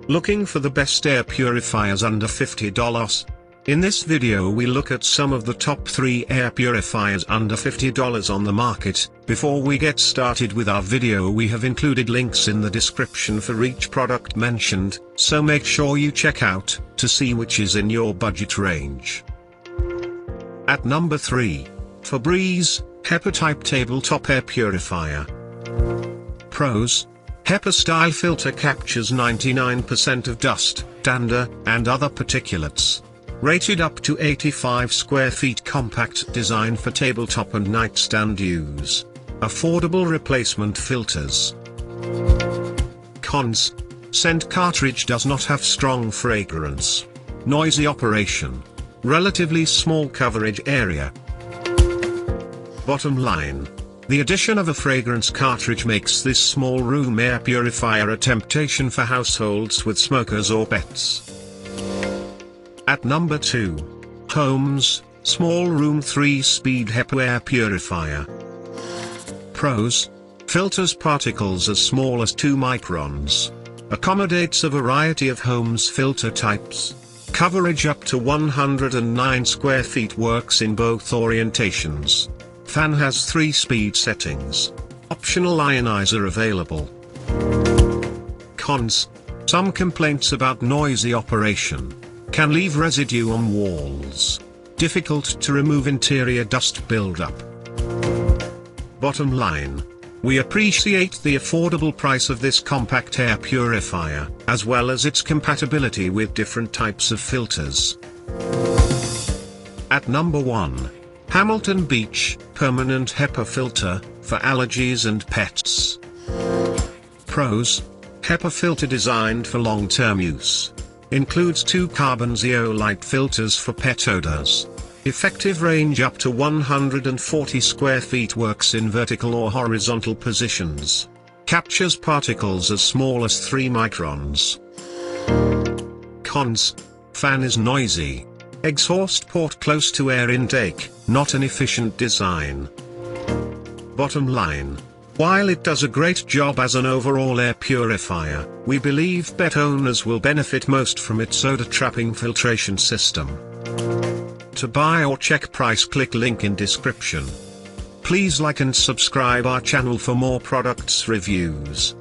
Looking for the best air purifiers under $50? In this video we look at some of the top 3 air purifiers under $50 on the market. Before we get started with our video, we have included links in the description for each product mentioned, so make sure you check out to see which is in your budget range. At number 3. Febreze HEPA-Type Tabletop Air Purifier. Pros: HEPA-style filter captures 99% of dust, dander, and other particulates. Rated up to 85 square feet, compact design for tabletop and nightstand use. Affordable replacement filters. Cons: scent cartridge does not have strong fragrance. Noisy operation. Relatively small coverage area. Bottom line: the addition of a fragrance cartridge makes this small room air purifier a temptation for households with smokers or pets. At number 2. Holmes Small Room 3-Speed HEPA Air Purifier. Pros: filters particles as small as 2 microns. Accommodates a variety of Holmes filter types. Coverage up to 109 square feet, works in both orientations. Fan has 3 speed settings. Optional ionizer available. Cons: some complaints about noisy operation. Can leave residue on walls. Difficult to remove interior dust buildup. Bottom line: we appreciate the affordable price of this compact air purifier, as well as its compatibility with different types of filters. At number 1. Hamilton Beach Permanent HEPA Filter for allergies and pets. Pros: HEPA filter designed for long-term use. Includes 2 carbon zeolite filters for pet odors. Effective range up to 140 square feet, works in vertical or horizontal positions. Captures particles as small as 3 microns. Cons: fan is noisy. Exhaust port close to air intake, not an efficient design. Bottom line: while it does a great job as an overall air purifier, we believe pet owners will benefit most from its odor-trapping filtration system. To buy or check price, click link in description. Please like and subscribe our channel for more products reviews.